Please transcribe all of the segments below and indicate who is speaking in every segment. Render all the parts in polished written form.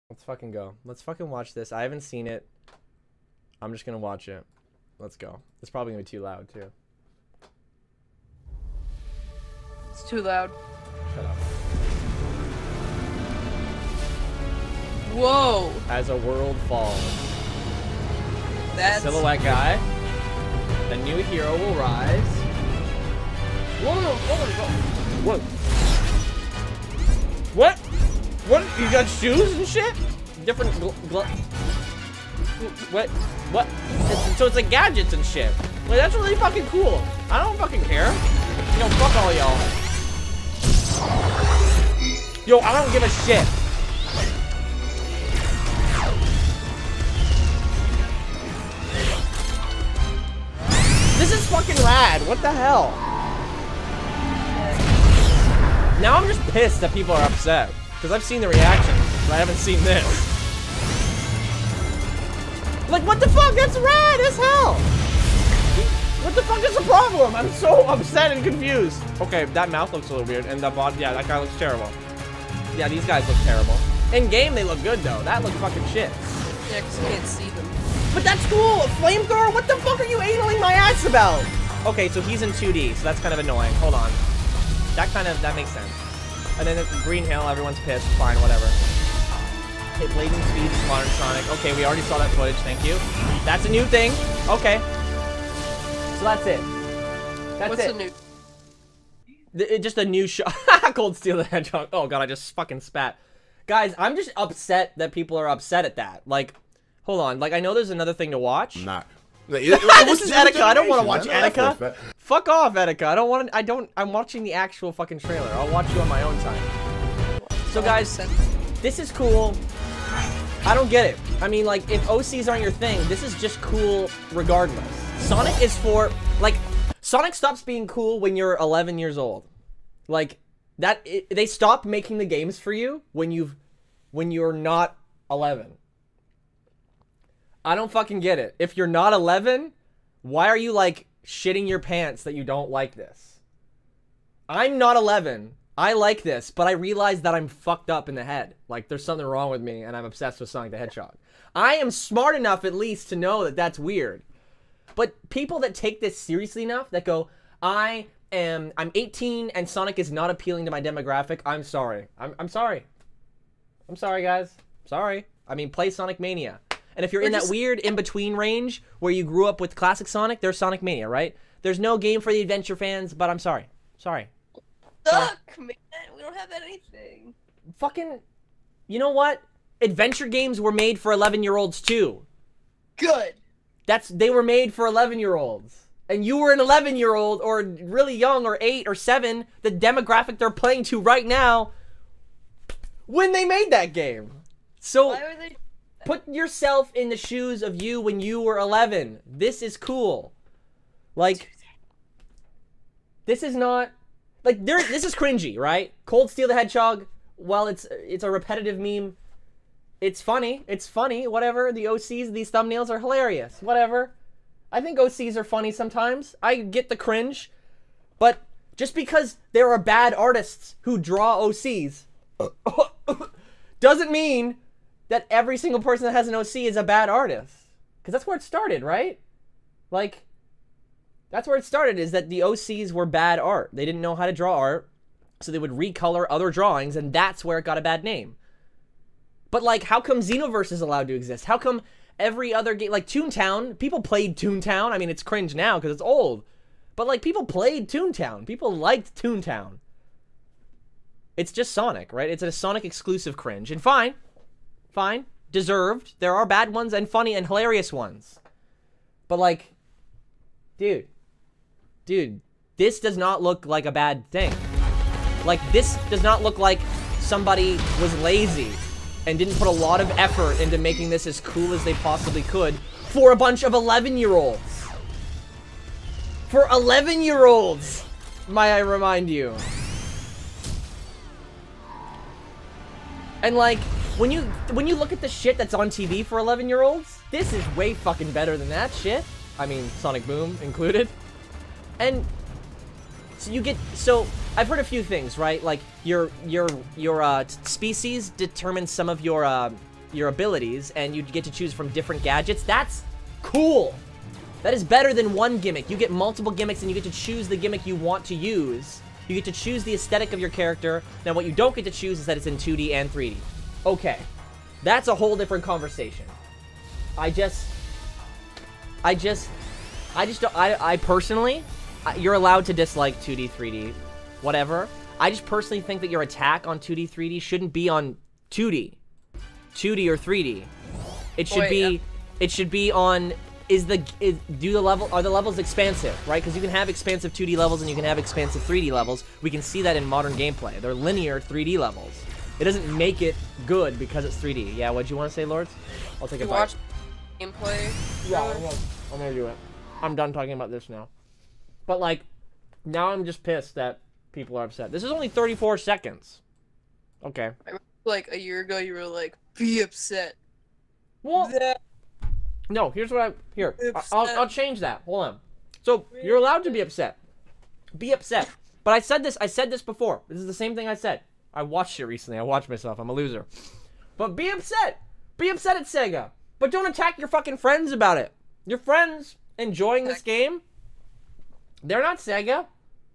Speaker 1: Let's fucking go. Let's fucking watch this. I haven't seen it. I'm just gonna watch it. Let's go. It's probably gonna be too loud too.
Speaker 2: It's too loud.
Speaker 1: Shut up.
Speaker 2: Whoa.
Speaker 1: As a world falls,
Speaker 2: That's
Speaker 1: silhouette guy, a new hero will rise. What? What? What? You got shoes and shit? Different what? What? So it's like gadgets and shit. Like, that's really fucking cool. I don't fucking care. Yo, fuck all y'all. Yo, I don't give a shit. This is fucking rad. What the hell? Now I'm just pissed that people are upset. Because I've seen the reactions, but I haven't seen this. Like, what the fuck? That's rad as hell. What the fuck is the problem? I'm so upset and confused. Okay, that mouth looks a little weird, and the body, yeah, that guy looks terrible. Yeah, these guys look terrible. In game, they look good though. That looks fucking shit.
Speaker 2: Yeah, because you can't see them.
Speaker 1: But that's cool. A flamethrower? What the fuck are you analing my ass about? Okay, so he's in 2D, so that's kind of annoying. Hold on. That makes sense. And then Green Hill, everyone's pissed. Fine, whatever. Okay, Blazing Speed, Modern Sonic. Okay, we already saw that footage. Thank you. That's a new thing. Okay. So that's it. That's
Speaker 2: What's
Speaker 1: it.
Speaker 2: the new?
Speaker 1: Just a new shot. Cold Steel the Hedgehog. Oh god, I just fucking spat. Guys, I'm just upset that people are upset at that. Like, hold on. Like, I know there's another thing to watch.
Speaker 3: Nah.
Speaker 1: This is Etika. I don't want to watch Etika. Fuck off, Etika. I don't want to. I'm watching the actual fucking trailer. I'll watch you on my own time. So, guys, this is cool. I don't get it. I mean, like, if OCs aren't your thing, this is just cool regardless. Sonic is for, like, Sonic stops being cool when you're 11 years old. Like, they stop making the games for you when you're not 11. I don't fucking get it. If you're not 11, why are you, like, shitting your pants that you don't like this? I'm not 11. I like this, but I realize that I'm fucked up in the head. Like, there's something wrong with me, and I'm obsessed with Sonic the Hedgehog. I am smart enough, at least, to know that that's weird. But people that take this seriously enough, that go, I'm 18, and Sonic is not appealing to my demographic, I'm sorry. I'm sorry. I'm sorry, guys. Sorry. I mean, play Sonic Mania. And if you're in that weird in-between range where you grew up with classic Sonic, there's Sonic Mania, right? There's no game for the adventure fans, but I'm sorry. Sorry.
Speaker 2: Suck, man. We don't have anything.
Speaker 1: Fucking, you know what? Adventure games were made for 11-year-olds too.
Speaker 2: Good.
Speaker 1: They were made for 11-year-olds. And you were an 11-year-old or really young or 8 or 7, the demographic they're playing to right now when they made that game. So
Speaker 2: Why were they...
Speaker 1: put yourself in the shoes of you when you were 11. This is cool. Like, this is not, like, this is cringy, right? Cold Steel the Hedgehog, well, it's a repetitive meme. It's funny, whatever. The OCs, these thumbnails are hilarious, whatever. I think OCs are funny sometimes. I get the cringe. But just because there are bad artists who draw OCs doesn't mean that every single person that has an OC is a bad artist. Because that's where it started, right? Like, that's where it started, is that the OCs were bad art. They didn't know how to draw art, so they would recolor other drawings, and that's where it got a bad name. But, like, how come Xenoverse is allowed to exist? How come every other game, like Toontown, people played Toontown. I mean, it's cringe now because it's old. But, like, people played Toontown. People liked Toontown. It's just Sonic, right? It's a Sonic exclusive cringe. And fine. Fine. Deserved. There are bad ones and funny and hilarious ones. But, like, dude, this does not look like a bad thing. Like, this does not look like somebody was lazy and didn't put a lot of effort into making this as cool as they possibly could for a bunch of 11-year-olds. For 11-year-olds, may I remind you. And, like, when you look at the shit that's on TV for 11-year-olds, this is way fucking better than that shit. I mean, Sonic Boom included. And so I've heard a few things, right? Like your species determines some of your your abilities, and you get to choose from different gadgets. That's cool. That is better than one gimmick. You get multiple gimmicks, and you get to choose the gimmick you want to use. You get to choose the aesthetic of your character. Now, what you don't get to choose is that it's in 2D and 3D. Okay. That's a whole different conversation. I personally, you're allowed to dislike 2D, 3D, whatever. I just personally think that your attack on 2D, 3D shouldn't be on 2D or 3D. It should be on, are the levels expansive, right? Because you can have expansive 2D levels and you can have expansive 3D levels. We can see that in modern gameplay. They're linear 3D levels. It doesn't make it good because it's 3D. Yeah, what'd you want to say, Lords? I'll take a bite.
Speaker 2: Watch gameplay.
Speaker 1: Yeah, I'm gonna do it. I'm done talking about this now. But, like, now I'm just pissed that people are upset. This is only 34 seconds. Okay.
Speaker 2: I remember, like, a year ago, you were like, be upset.
Speaker 1: Well, no, here's what I'll change that. Hold on. So, you're allowed to be upset. Be upset. But I said this before. This is the same thing I said. I watched it recently. I watched myself. I'm a loser. But be upset. Be upset at Sega. But don't attack your fucking friends about it. Your friends enjoying this game, they're not Sega.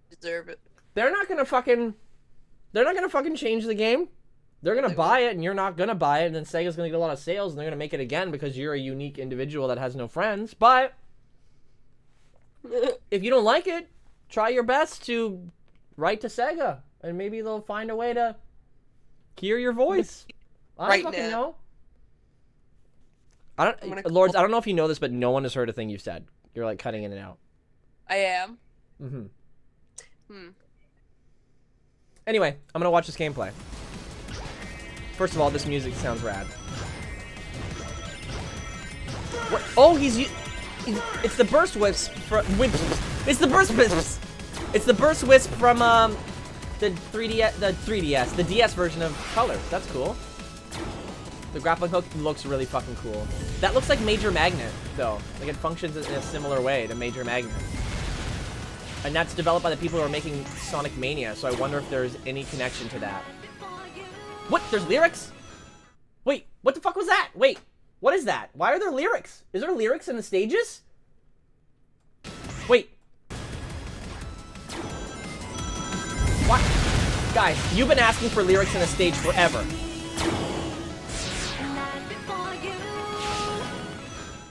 Speaker 2: Deserve it.
Speaker 1: They're not gonna fucking change the game. They're gonna buy it, and you're not gonna buy it, and then Sega's gonna get a lot of sales, and they're gonna make it again because you're a unique individual that has no friends. But if you don't like it, try your best to write to Sega, and maybe they'll find a way to hear your voice. I don't fucking know. Lords, I don't know if you know this, but no one has heard a thing you've said. You're like cutting in and out.
Speaker 2: I am.
Speaker 1: Anyway, I'm gonna watch this gameplay. First of all, this music sounds rad. What? Oh, it's the burst wisps from. It's the burst wisps. It's the burst wisp from the 3DS, the DS version of Colors. That's cool. The grappling hook looks really fucking cool. That looks like Major Magnet, though. Like, it functions in a similar way to Major Magnet. And that's developed by the people who are making Sonic Mania, so I wonder if there's any connection to that. What? There's lyrics? Wait, what the fuck was that? Wait, what is that? Why are there lyrics? Is there lyrics in the stages? Wait. What? Guys, you've been asking for lyrics in a stage forever.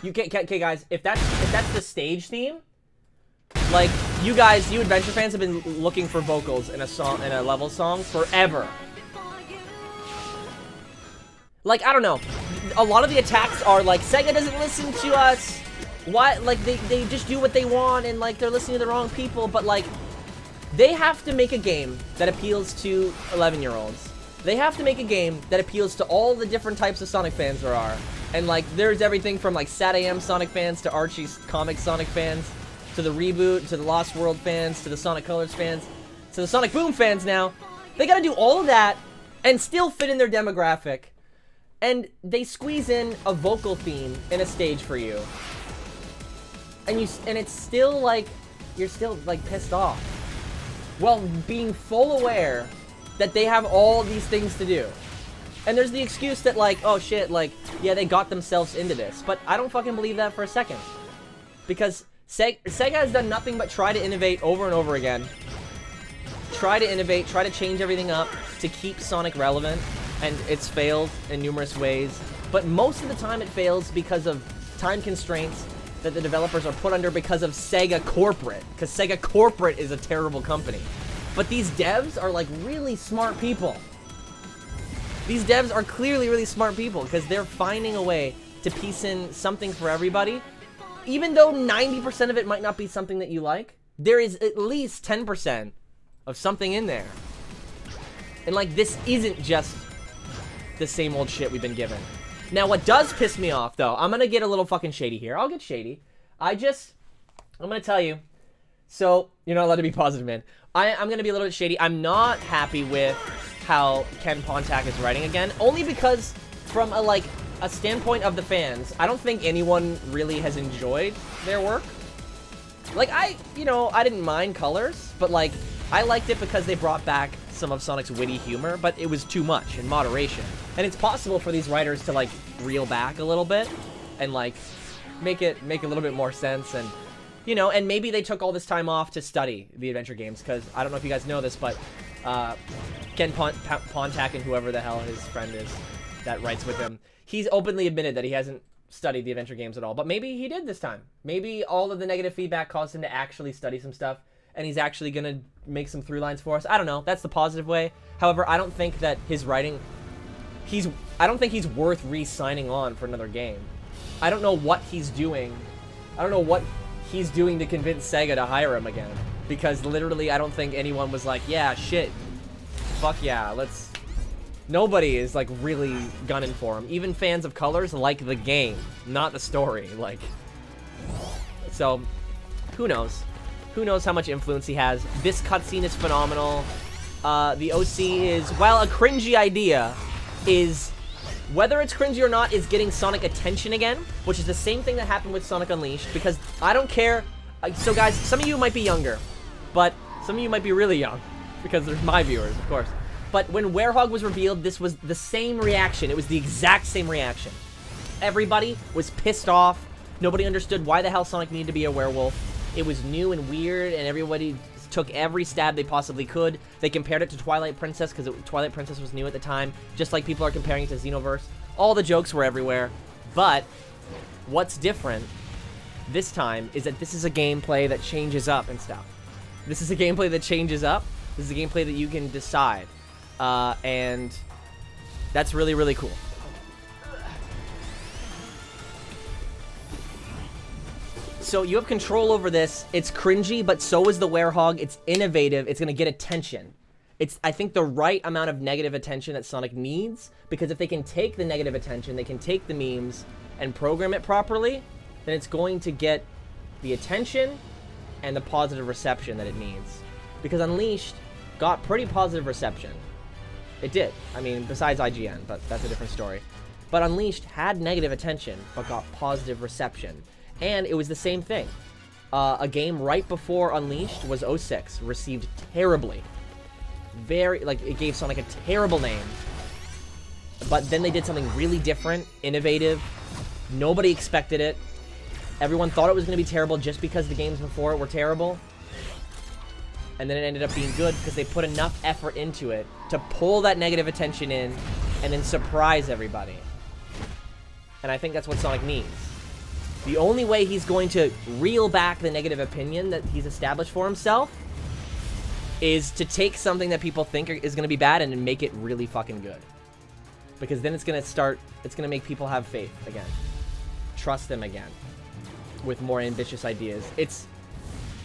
Speaker 1: Okay, guys, if that's the stage theme, like, you Adventure fans have been looking for vocals in a level song forever. Like, I don't know. A lot of the attacks are like, Sega doesn't listen to us. Why? Like, they just do what they want, and like, they're listening to the wrong people. But like, they have to make a game that appeals to 11-year-olds. They have to make a game that appeals to all the different types of Sonic fans there are. And like, there's everything from like SatAM Sonic fans to Archie's comic Sonic fans, to the reboot, to the Lost World fans, to the Sonic Colors fans, to the Sonic Boom fans now. They gotta do all of that and still fit in their demographic. And they squeeze in a vocal theme in a stage for you. And it's still like, you're still like pissed off. Well, being full aware that they have all these things to do. And there's the excuse that like, oh shit, like, yeah, they got themselves into this. But I don't fucking believe that for a second. Because Sega has done nothing but try to innovate over and over again. Try to innovate, try to change everything up to keep Sonic relevant. And it's failed in numerous ways. But most of the time it fails because of time constraints that the developers are put under because of Sega Corporate. Because Sega Corporate is a terrible company. But these devs are like really smart people. These devs are clearly really smart people because they're finding a way to piece in something for everybody. Even though 90% of it might not be something that you like, there is at least 10% of something in there. And like, this isn't just the same old shit we've been given. Now, what does piss me off, though, I'm gonna get a little fucking shady here. I'll get shady. I'm gonna tell you. So, you're not allowed to be positive, man. I'm gonna be a little bit shady. I'm not happy with how Ken Pontac is writing again. Only because, from a standpoint of the fans, I don't think anyone really has enjoyed their work. Like, I didn't mind Colors, but like, I liked it because they brought back some of Sonic's witty humor, but it was too much in moderation. And it's possible for these writers to, like, reel back a little bit and, like, make a little bit more sense. And, you know, and maybe they took all this time off to study the adventure games, because I don't know if you guys know this, but Ken Pontak and whoever the hell his friend is that writes with him, he's openly admitted that he hasn't studied the adventure games at all. But maybe he did this time. Maybe all of the negative feedback caused him to actually study some stuff, and he's actually going to make some through lines for us. I don't know. That's the positive way. However, I don't think that his writing... I don't think he's worth re-signing on for another game. I don't know what he's doing. I don't know what he's doing to convince Sega to hire him again. Because literally, I don't think anyone was like, yeah, shit. Fuck yeah, let's... Nobody is, like, really gunning for him. Even fans of Colors like the game, not the story. Like... So, who knows? Who knows how much influence he has. This cutscene is phenomenal. The OC is, while a cringy idea, is... Whether it's cringy or not, is getting Sonic attention again, which is the same thing that happened with Sonic Unleashed, because I don't care. So guys, some of you might be younger, but some of you might be really young, because they're my viewers, of course. But when Werehog was revealed, this was the same reaction. It was the exact same reaction. Everybody was pissed off. Nobody understood why the hell Sonic needed to be a werewolf. It was new and weird, and everybody took every stab they possibly could. They compared it to Twilight Princess, because Twilight Princess was new at the time, just like people are comparing it to Xenoverse. All the jokes were everywhere. But what's different this time is that this is a gameplay that changes up and stuff. This is a gameplay that changes up. This is a gameplay that you can decide. And that's really, really cool. So you have control over this. It's cringy, but so is the Werehog. It's innovative. It's going to get attention. It's, I think, the right amount of negative attention that Sonic needs, because if they can take the negative attention, they can take the memes and program it properly, then it's going to get the attention and the positive reception that it needs. Because Unleashed got pretty positive reception. It did. I mean, besides IGN, but that's a different story. But Unleashed had negative attention, but got positive reception. And it was the same thing. A game right before Unleashed was 06, received terribly. It gave Sonic a terrible name. But then they did something really different, innovative. Nobody expected it. Everyone thought it was going to be terrible just because the games before it were terrible. And then it ended up being good because they put enough effort into it to pull that negative attention in and then surprise everybody. And I think that's what Sonic needs. The only way he's going to reel back the negative opinion that he's established for himself is to take something that people think is going to be bad and make it really fucking good. Because then it's going to make people have faith again. Trust them again. With more ambitious ideas.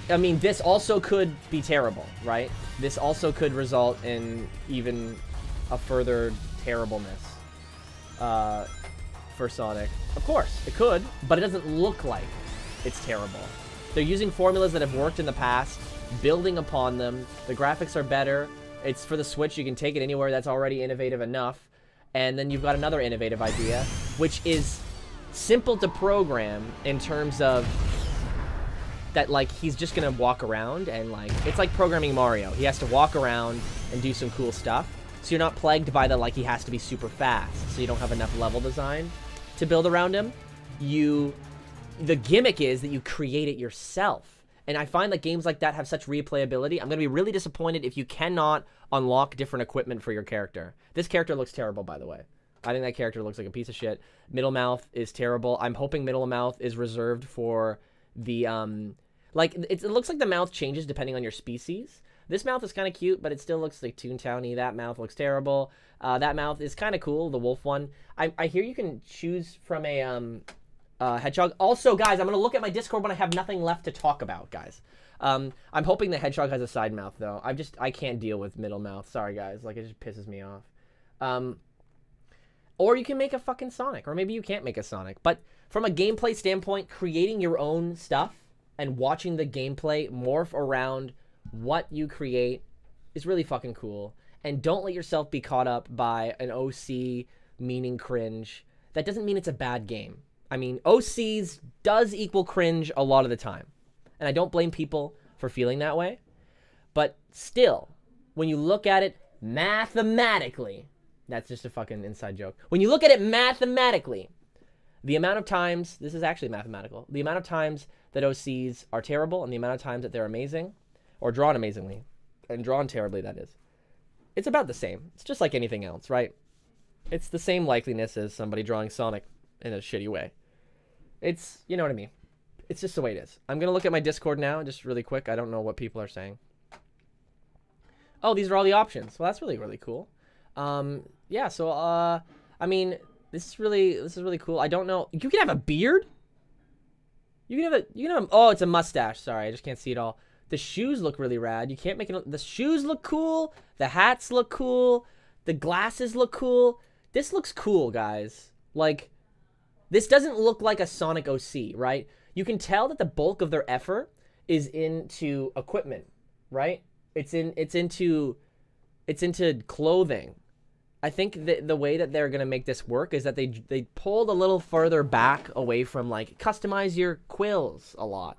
Speaker 1: I mean, this also could be terrible, right? This also could result in even a further terribleness for Sonic. Of course, it could, but it doesn't look like it's terrible. They're using formulas that have worked in the past, building upon them. The graphics are better. It's for the Switch. You can take it anywhere. That's already innovative enough. And then you've got another innovative idea, which is simple to program in terms of that, like, he's just gonna walk around and, like, it's like programming Mario. He has to walk around and do some cool stuff. So you're not plagued by the, like, he has to be super fast, so you don't have enough level design to build around him. The gimmick is that you create it yourself. And I find that games like that have such replayability. I'm gonna be really disappointed if you cannot unlock different equipment for your character. This character looks terrible, by the way. I think that character looks like a piece of shit. Middlemouth is terrible. I'm hoping Middlemouth is reserved for the, like, it looks like the mouth changes depending on your species. This mouth is kind of cute, but it still looks like Toontown-y. That mouth looks terrible. That mouth is kind of cool, the wolf one. I hear you can choose from a hedgehog. Also, guys, I'm going to look at my Discord when I have nothing left to talk about, guys. I'm hoping the hedgehog has a side mouth, though. I can't deal with middle mouth. Sorry, guys. Like, it just pisses me off. Or you can make a fucking Sonic. Or maybe you can't make a Sonic. But from a gameplay standpoint, creating your own stuff and watching the gameplay morph around what you create is really fucking cool. And don't let yourself be caught up by an OC meaning cringe. That doesn't mean it's a bad game. I mean, OCs does equal cringe a lot of the time. And I don't blame people for feeling that way. But still, when you look at it mathematically, that's just a fucking inside joke. When you look at it mathematically, the amount of times, this is actually mathematical, the amount of times that OCs are terrible and the amount of times that they're amazing, or drawn amazingly, and drawn terribly, that is, it's about the same. It's just like anything else, right? It's the same likeliness as somebody drawing Sonic in a shitty way. It's, you know what I mean? It's just the way it is. I'm going to look at my Discord now, just really quick. I don't know what people are saying. Oh, these are all the options. Well, that's really, really cool. Yeah, so, I mean, this is really cool. I don't know. You can have a beard? You can have oh, it's a mustache. Sorry, I just can't see it all. The shoes look really rad. You can't make it. The shoes look cool. The hats look cool. The glasses look cool. This looks cool, guys. Like, this doesn't look like a Sonic OC, right? You can tell that the bulk of their effort is into equipment, right? It's into clothing. I think that the way that they're going to make this work is that they pulled a little further back away from, like, customize your quills a lot.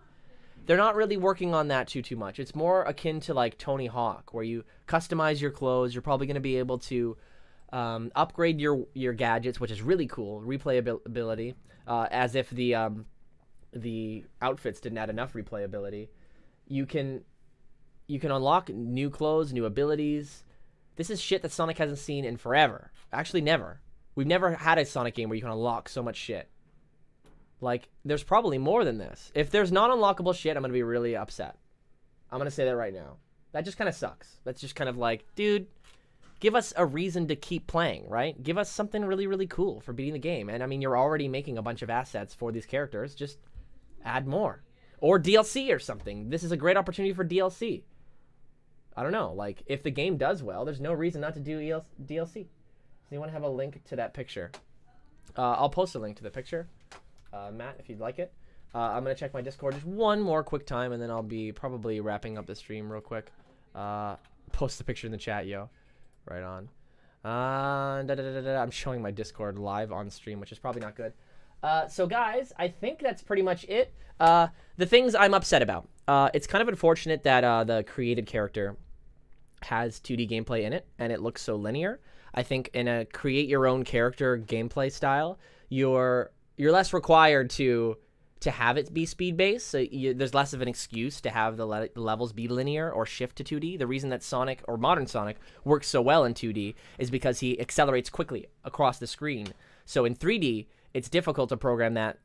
Speaker 1: They're not really working on that too much. It's more akin to, like, Tony Hawk, where you customize your clothes. You're probably going to be able to upgrade your gadgets, which is really cool. Replayability, as if the outfits didn't add enough replayability. You can unlock new clothes, new abilities. This is shit that Sonic hasn't seen in forever. Actually, never. We've never had a Sonic game where you can unlock so much shit. Like, there's probably more than this. If there's not unlockable shit, I'm going to be really upset. I'm going to say that right now. That just kind of sucks. That's just kind of like, dude, give us a reason to keep playing, right? Give us something really, really cool for beating the game. And, I mean, you're already making a bunch of assets for these characters. Just add more. Or DLC or something. This is a great opportunity for DLC. I don't know. Like, if the game does well, there's no reason not to do DLC. Does anyone have a link to that picture? I'll post a link to the picture. Matt, if you'd like it. I'm going to check my Discord just one more quick time, and then I'll be probably wrapping up the stream real quick. Post the picture in the chat, yo. Right on. I'm showing my Discord live on stream, which is probably not good. So, guys, I think that's pretty much it. The things I'm upset about. It's kind of unfortunate that the created character has 2D gameplay in it, and it looks so linear. I think in a create-your-own character gameplay style, you're less required to have it be speed-based, so there's less of an excuse to have the levels be linear or shift to 2D. The reason that Sonic, or modern Sonic, works so well in 2D is because he accelerates quickly across the screen. So in 3D, it's difficult to program that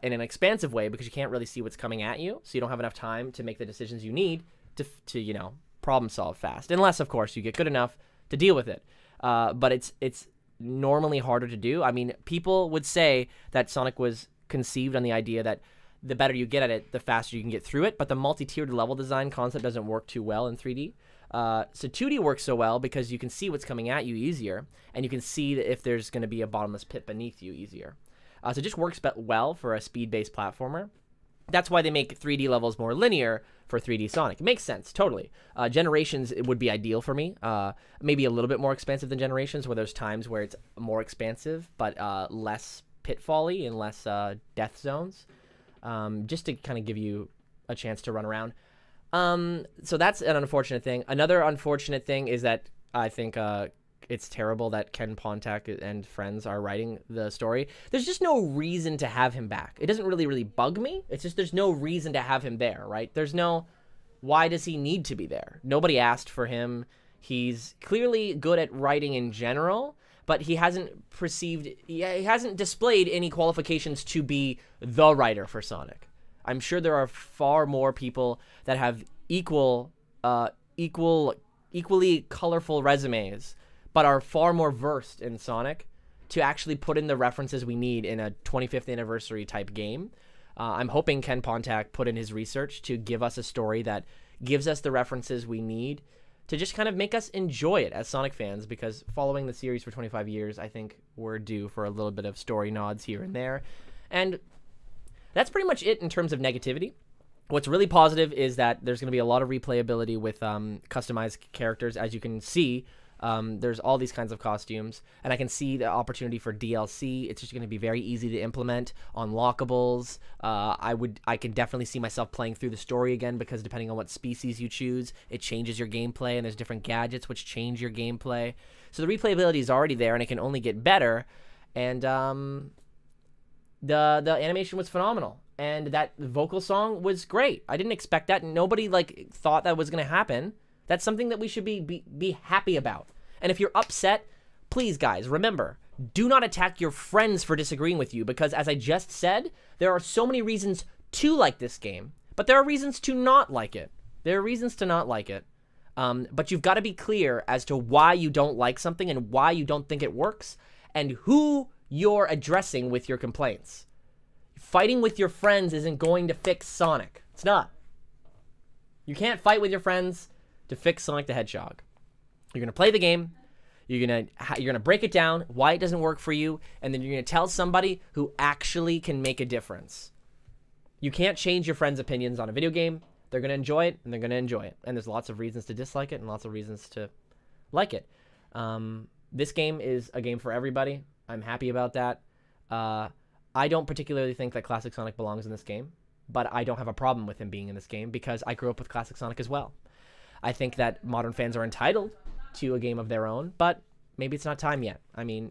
Speaker 1: in an expansive way because you can't really see what's coming at you, so you don't have enough time to make the decisions you need to you know, problem solve fast. Unless, of course, you get good enough to deal with it. But it's normally harder to do. I mean, people would say that Sonic was conceived on the idea that the better you get at it, the faster you can get through it, but the multi-tiered level design concept doesn't work too well in 3D. So 2D works so well because you can see what's coming at you easier, and you can see that if there's going to be a bottomless pit beneath you easier. So it just works well for a speed-based platformer. That's why they make 3D levels more linear for 3D Sonic. It makes sense, totally. Generations, it would be ideal for me. Maybe a little bit more expansive than Generations, where there's times where it's more expansive, but less pitfall-y and less death zones, just to kind of give you a chance to run around. So that's an unfortunate thing. Another unfortunate thing is that I think it's terrible that Ken Pontac and friends are writing the story. There's just no reason to have him back. It doesn't really bug me. It's just there's no reason to have him there, right? There's no, why does he need to be there? Nobody asked for him. He's clearly good at writing in general, but he hasn't he hasn't displayed any qualifications to be the writer for Sonic. I'm sure there are far more people that have equally colorful resumes, but are far more versed in Sonic to actually put in the references we need in a 25th anniversary type game. I'm hoping Ken Pontac put in his research to give us a story that gives us the references we need to just kind of make us enjoy it as Sonic fans, because following the series for 25 years, I think we're due for a little bit of story nods here and there. And that's pretty much it in terms of negativity. What's really positive is that there's going to be a lot of replayability with customized characters, as you can see. There's all these kinds of costumes, and I can see the opportunity for DLC. It's just going to be very easy to implement. Unlockables. I can definitely see myself playing through the story again, because depending on what species you choose, it changes your gameplay, and there's different gadgets which change your gameplay. So the replayability is already there, and it can only get better. And the animation was phenomenal, and that vocal song was great. I didn't expect that. Nobody like thought that was going to happen. That's something that we should be happy about. And if you're upset, please, guys, remember, do not attack your friends for disagreeing with you, because as I just said, there are so many reasons to like this game, but there are reasons to not like it. There are reasons to not like it. But you've got to be clear as to why you don't like something and why you don't think it works, and who you're addressing with your complaints. Fighting with your friends isn't going to fix Sonic. It's not. You can't fight with your friends to fix Sonic the Hedgehog. You're gonna play the game, you're gonna break it down, why it doesn't work for you, and then you're gonna tell somebody who actually can make a difference. You can't change your friends' opinions on a video game. They're gonna enjoy it, and they're gonna enjoy it. And there's lots of reasons to dislike it, and lots of reasons to like it. This game is a game for everybody. I'm happy about that. I don't particularly think that Classic Sonic belongs in this game, but I don't have a problem with him being in this game, because I grew up with Classic Sonic as well. I think that modern fans are entitled to a game of their own, but maybe it's not time yet. I mean,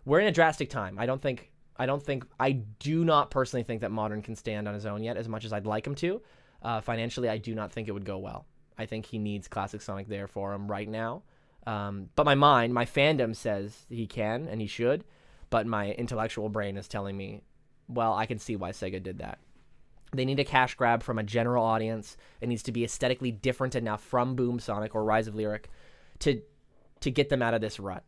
Speaker 1: we're in a drastic time. I do not personally think that modern can stand on his own yet, as much as I'd like him to. Financially, I do not think it would go well. I think he needs Classic Sonic there for him right now. But my fandom says he can and he should, but my intellectual brain is telling me, well, I can see why Sega did that. They need a cash grab from a general audience. It needs to be aesthetically different enough from Boom Sonic or Rise of Lyric to get them out of this rut.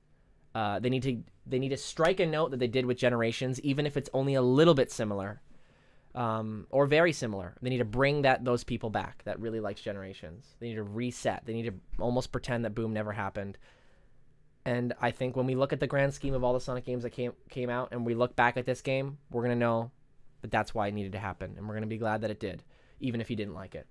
Speaker 1: They need to strike a note that they did with Generations, even if it's only a little bit similar, or very similar. They need to bring those people back that really likes Generations. They need to reset. They need to almost pretend that Boom never happened. And I think when we look at the grand scheme of all the Sonic games that came out, and we look back at this game, we're gonna know that that's why it needed to happen, and we're going to be glad that it did, even if you didn't like it.